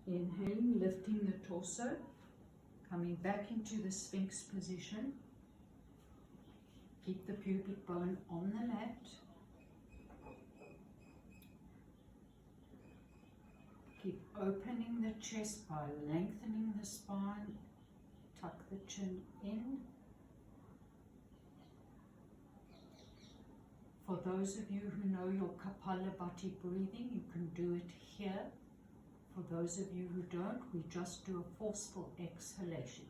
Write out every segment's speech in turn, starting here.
Inhaling, lifting the torso, coming back into the Sphinx position. Keep the pubic bone on the mat. Keep opening the chest by lengthening the spine. Tuck the chin in. For those of you who know your Kapalabhati breathing, you can do it here. For those of you who don't, we just do a forceful exhalation.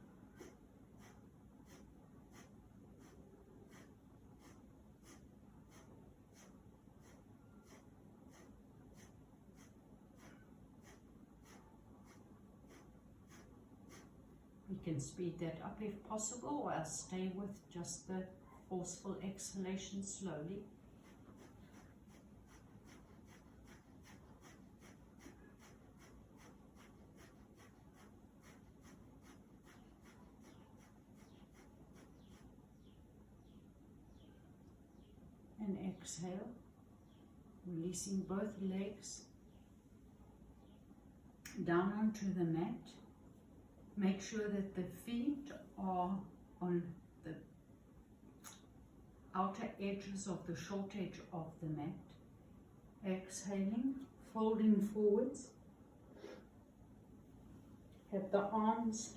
We can speed that up if possible, or I'll stay with just the forceful exhalation slowly. And exhale, releasing both legs down onto the mat. Make sure that the feet are on the outer edges of the short edge of the mat. Exhaling, folding forwards. Have the arms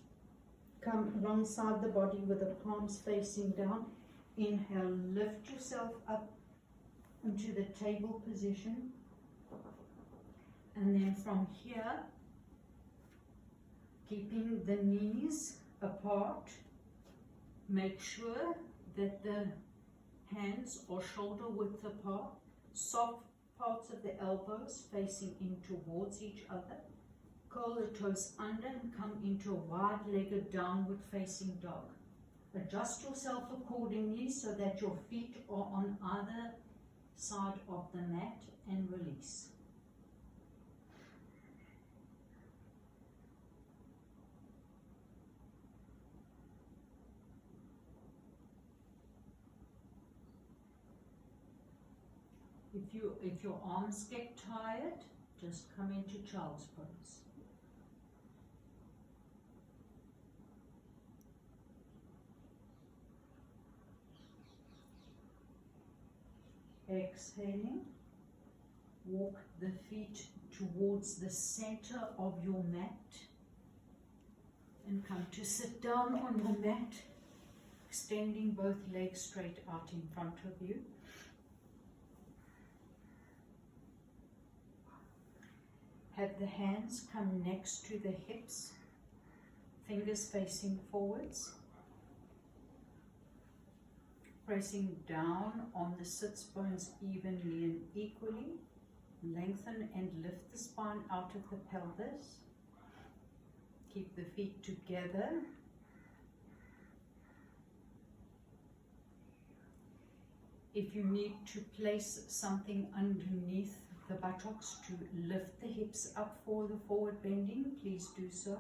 come alongside the body with the palms facing down. Inhale, lift yourself up into the table position. And then from here, keeping the knees apart, make sure that the hands are shoulder width apart, soft parts of the elbows facing in towards each other. Curl the toes under and come into a wide-legged downward facing dog. Adjust yourself accordingly so that your feet are on either side of the mat, and release. If your arms get tired, just come into child's pose. Exhaling, walk the feet towards the center of your mat and come to sit down on the mat, extending both legs straight out in front of you. Have the hands come next to the hips, fingers facing forwards. Pressing down on the sits bones evenly and equally. Lengthen and lift the spine out of the pelvis. Keep the feet together. If you need to place something underneath the buttocks to lift the hips up for the forward bending, please do so.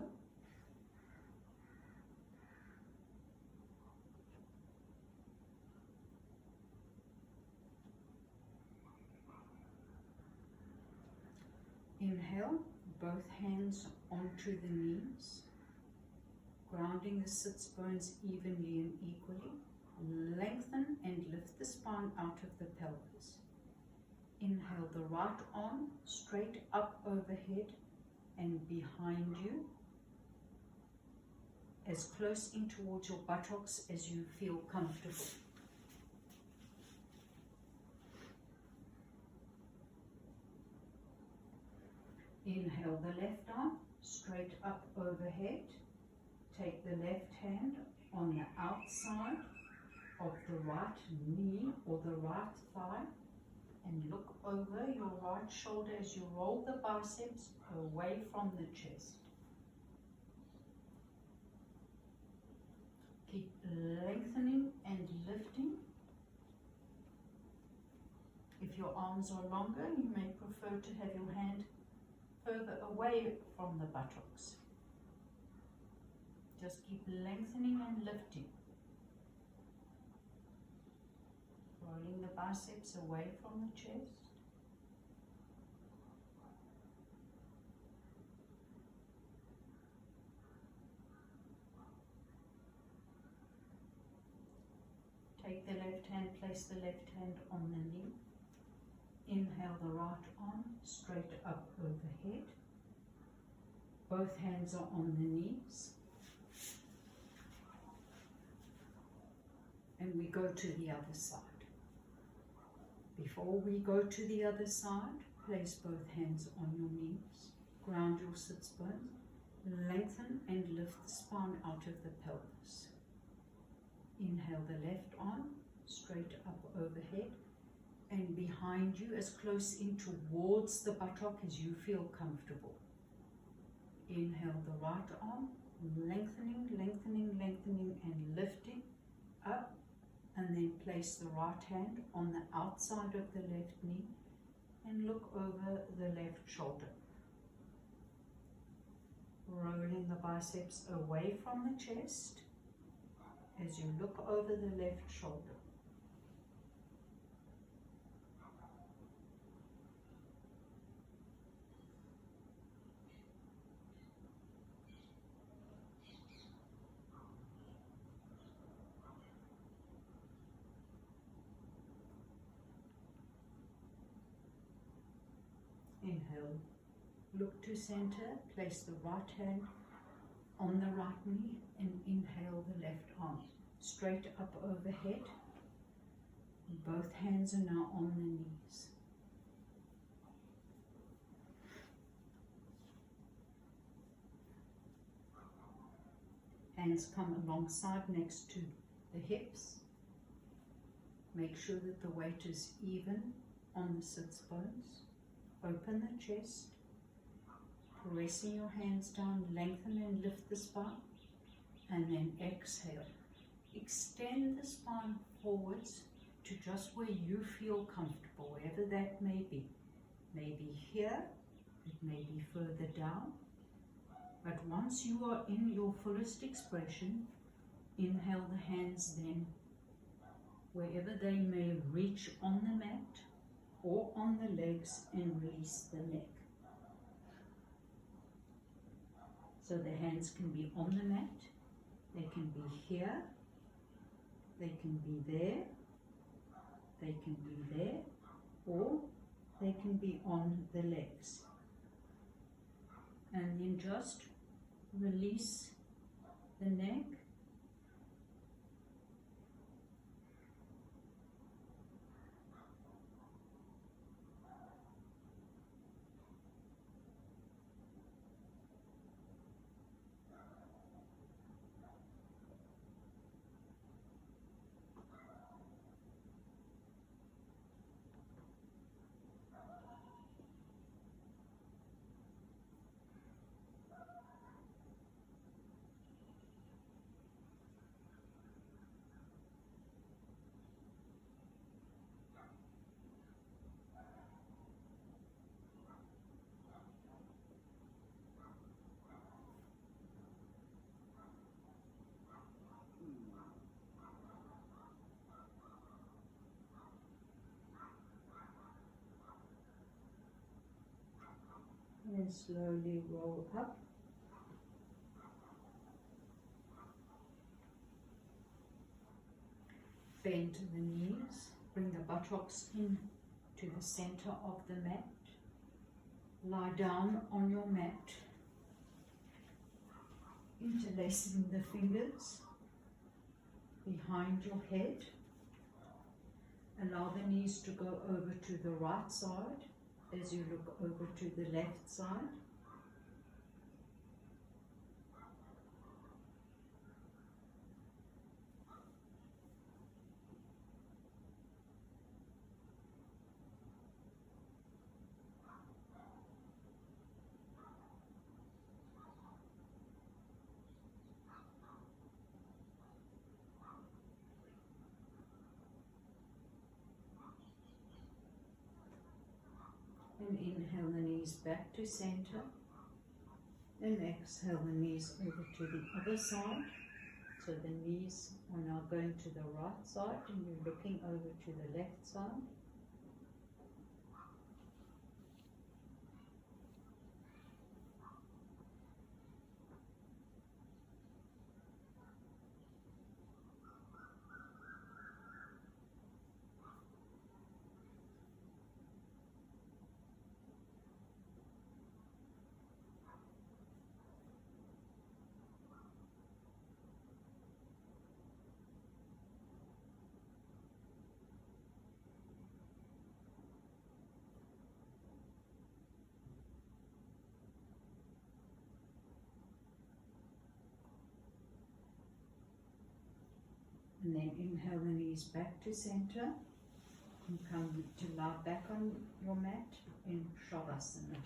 Inhale, both hands onto the knees, grounding the sits bones evenly and equally. Lengthen and lift the spine out of the pelvis. Inhale the right arm straight up overhead and behind you, as close in towards your buttocks as you feel comfortable. Inhale the left arm straight up overhead. Take the left hand on the outside of the right knee or the right thigh and look over your right shoulder as you roll the biceps away from the chest. Keep lengthening and lifting. If your arms are longer, you may prefer to have your hand further away from the buttocks. Just keep lengthening and lifting. Rolling the biceps away from the chest. Take the left hand, place the left hand on the knee. Inhale the right arm straight up overhead. Both hands are on the knees. And we go to the other side. Before we go to the other side, place both hands on your knees. Ground your sits bones. Lengthen and lift the spine out of the pelvis. Inhale the left arm straight up overhead and behind you, as close in towards the buttock as you feel comfortable. Inhale the right arm, lengthening, lengthening, lengthening and lifting up, and then place the right hand on the outside of the left knee and look over the left shoulder. Rolling the biceps away from the chest as you look over the left shoulder. Inhale, look to center, place the right hand on the right knee and inhale the left arm straight up overhead. Both hands are now on the knees. Hands come alongside next to the hips. Make sure that the weight is even on the sits bones. Open the chest, pressing your hands down, lengthen and lift the spine, and then exhale. Extend the spine forwards to just where you feel comfortable, wherever that may be. Maybe here, it may be further down, but once you are in your fullest expression, inhale the hands then, wherever they may reach on the mat, or on the legs, and release the neck. So the hands can be on the mat, they can be here, they can be there, they can be there, or they can be on the legs. And then just release the neck. And slowly roll up. Bend the knees, bring the buttocks in to the center of the mat. Lie down on your mat, interlacing the fingers behind your head. Allow the knees to go over to the right side as you look over to the left side. And inhale the knees back to center, and exhale the knees over to the other side. So the knees are now going to the right side and you're looking over to the left side. And then inhale the knees back to center and come to lie back on your mat in Shavasana.